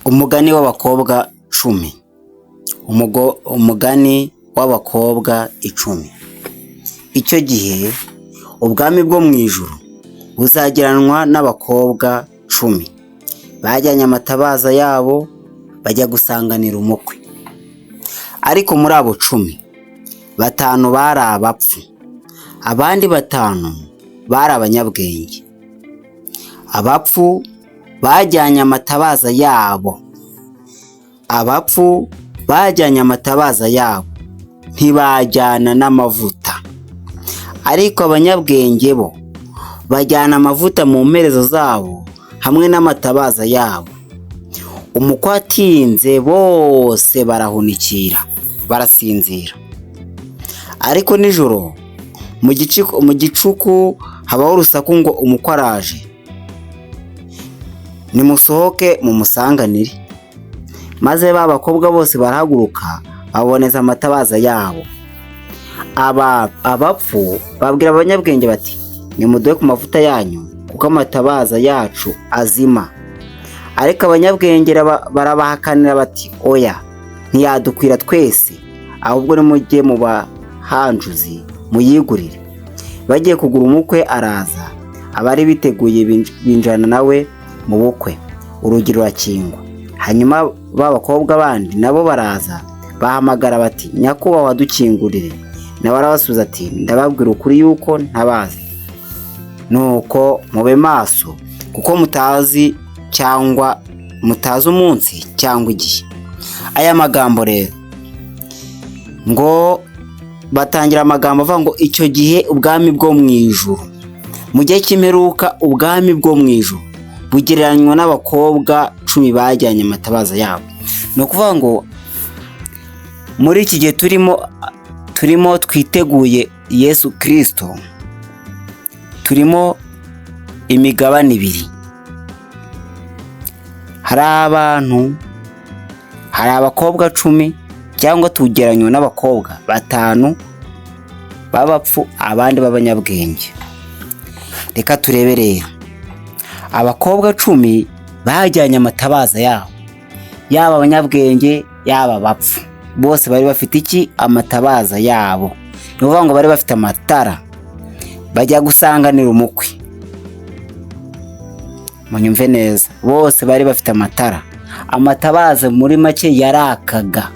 Umugani w'abakobwa 10. Umugani w'abakobwa 10. Icyo gihe ubwami bwo mu ijuru buzagiranwa n'abakobwa 10. Bajyanye amatabaza yabo bajya gusanganira umukwe. Ariko muri abo 10, 5 bari abapfu, abandi 5 bari abanyabwenge. Abapfu bajyanye amatabaza yabo. Abapfu bajyanye amatabaza yabo, ntibajyana n'amavuta. Ariko abanyabwenge bo bajyana amavuta mu mperezo zabo hamwe n'amatabaza yabo. Umukwe atinze bose barahunikira, barasinzira. Ariko nijoro mu gicuku habaho urusaku ngo umukwe araje. Nimusohoke mumusanganire. Maze ba bakobwa bose barahaguruka baboneza amatabaza yabo. Abapfu babwira abanyabwenge bati, nimuduhe ku mavuta yanyu kuko amatabaza yacu azima. Ariko abanyabwenge barabahakanira bati, oya, ntiyadukwira twese, ahubwo nimujye mu bahanjuzi muyigurire. Bagiye kugura umukwe araza, abari biteguye binjana nawe mu bukwe. Urugi rurakingwa. Hanyuma b'abakobwa bandi nabo baraza, bahamagara bati, nyakubahwa dukingurire. Nawe arabasubiza ati, ndababwira ukuri yuko ntabazi. Nuko mube maso, kuko mutazi umunsi cyangwa igihe. Aya magambo rero ngo batangira amagambo avuga ngo icyo gihe ubwami bwo mu ijuru. Mu gihe cy'imperuka ubwami bwo mu ijuru bugereranywa n'abakobwa 10 bajyanye amatabaza yabo. Ni ukuvuga ngo muri iki gihe turimo twiteguye Yesu Kristo, turimo imigabane 2. Hari abakobwa 10 cyangwa tugereranywa n'abakobwa 5 b'abapfu, abandi b'abanyabwenge. Reka turebe rero. Abakobwa 10 bajyanye amatabaza yabo, yaba abanyabwenge yaba abapfu, bose bari bafite iki? Amatabaza yabo. Ni ukuvuga ngo bari bafite amatara, bajya gusanganira umukwe. Munyumve neza, bose bari bafite amatara. Amatabaza muri make yarakaga.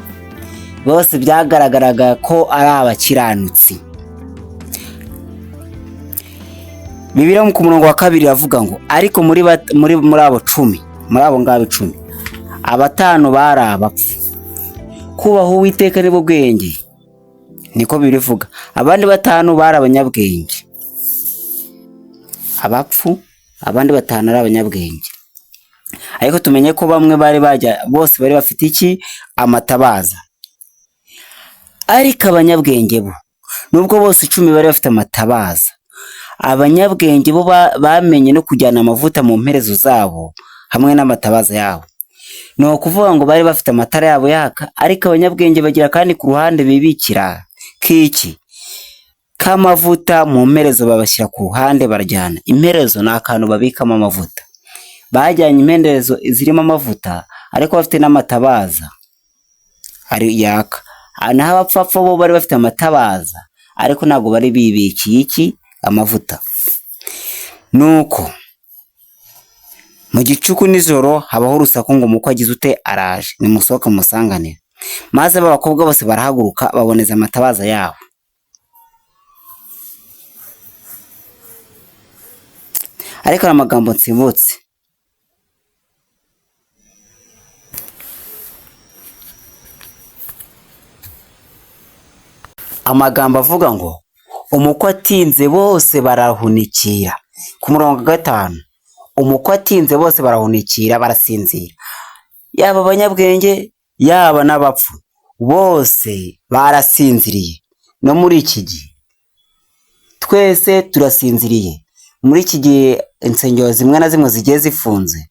Bose byagaragaraga ko ari abakiranutsi. Bibiliya mu murongo wa 2 iravuga ngo, ariko muri abo 10, muri abo ngabo 10, 5 bari abapfu. Kubaha Uwiteka nibwo bwenge, niko birivuga. Abandi 5 bari abanyabwenge. Abapfu, abandi 5 ari abanyabwenge. Ariko tumenye ko bamwe bose bari bafite iki? Amatabaza. Ariko abanyabwenge bo, nubwo bose 10 bari bafite amatabaza, abanyabwenge bo bamenye no kujyana amavuta mu mperezo zabo hamwe n'amatabaza yabo. Ni ukuvuga ngo bari bafite amatara yabo yaka, ariko abanyabwenge bagira kandi ku ruhande bibikira k'iki? K'amavuta mu mperezo babashyira ku ruhande barajyana. Imperezo ni akantu babikamo amavuta. Bajyanye imperezo zirimo amavuta, ariko bafite n'amatabaza ari yaka. Naho abapfapfa bo bari bafite amatabaza, ariko ntabwo bari bibikiye iki? Amavuta. Nuko mu gicuku nijoro habaho urusaku ngo umukwe agize ute? Araje. Nimusohoke musanganire. Maze abakobwa bose barahaguruka baboneza amatabaza yabo. Ariko amagambo nsimbutse. Amagambo avuga ngo umukwe atinze bose barahunikira. Ku murongo 5, umukwe atinze bose barahunikira, barasinzira. Yaba abanyabwenge yaba n'abapfu, bose barasinziriye. No muri iki gihe twese turasinziriye. Muri iki gihe insengero zimwe na zimwe zigiye zifunze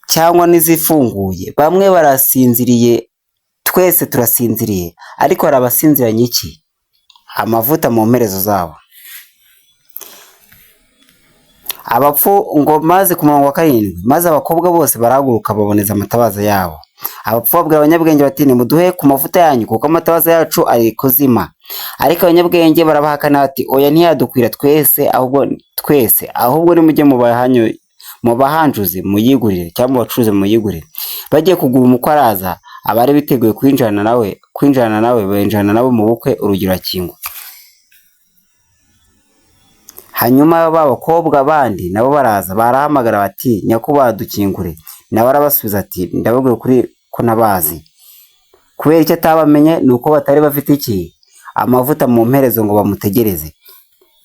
cyangwa n'izifunguye, bamwe barasinziriye, twese turasinziriye. Ariko hari abasinziranye iki? Amavuta mu mperezo zabo. abapfu ngo maze ku murongo wa 7, maze abakobwa bose barahaguruka baboneza amatabaza yabo. Abapfu babwira abanyabwenge bati nimuduhe ku mavuta yanyu kuko amatabaza yacu ari kuzima. Ariko abanyabwenge barabahakana bati oya ntiyadukwira twese ahubwo nimujye mu bahanjuzi muyigurire cyangwa mu bacuruzi muyigurire. Bagiye kugura umukwe araza, abari biteguye kwinjirana nawe binjirana nawe mu bukwe, urugi rurakingwa. Hanyuma b'abakobwa bandi nabo baraza barahamagara bati nyakubahwa dukingure. Nawe arabasubiza ati ndababwira kuri ko nabazi. Kubera icyo atabamenye nuko batari bafite iki amavuta mu mperezo ngo bamutegereze.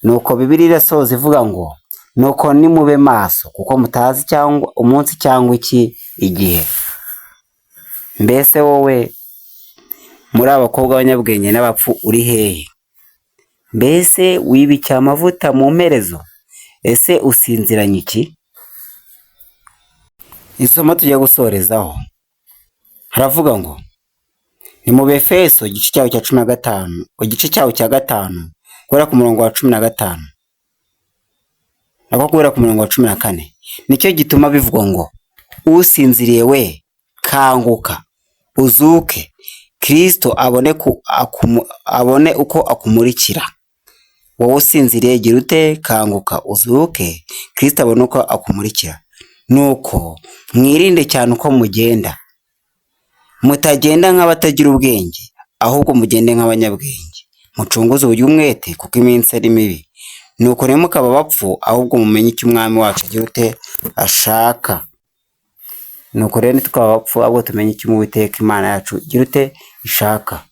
Nuko Bibiliya irasoza ivuga ngo nuko nimube maso kuko mutazi cyangwa umunsi cyangwa igihe. Mbese wowe muri abakobwa b'abanyabwenge n'abapfu uri hehe? Mbese wibike amavuta mu mperezo? Ese usinziranye iki? Isomo tujya gusorezaho haravuga ngo ni mu Befeso igice cyaho cya 15, igice cyaho cya 5 guhera ku murongo wa 15 nako guhera ku murongo wa 14. Nicyo gituma bivuga ngo usinziriye we kanguka uzuke, Kristo abone uko akumurikira. Wowe usinziriye gira ute? Kanguka uzuke, Kristo abone uko akumurikira. Nuko mwirinde cyane uko mugenda, mutagenda nk'abatagira ubwenge, ahubwo mugende nk'abanyabwenge, mucunguze uburyo umwete kuko iminsi ari mibi. Nuko ntimukaba abapfu, ahubwo mumenye icyo umwami wacu agira ute ashaka. Nuko rero ntitwaba abapfu, ahubwo tumenye icyo Uwiteka Imana yacu igira ute ishaka.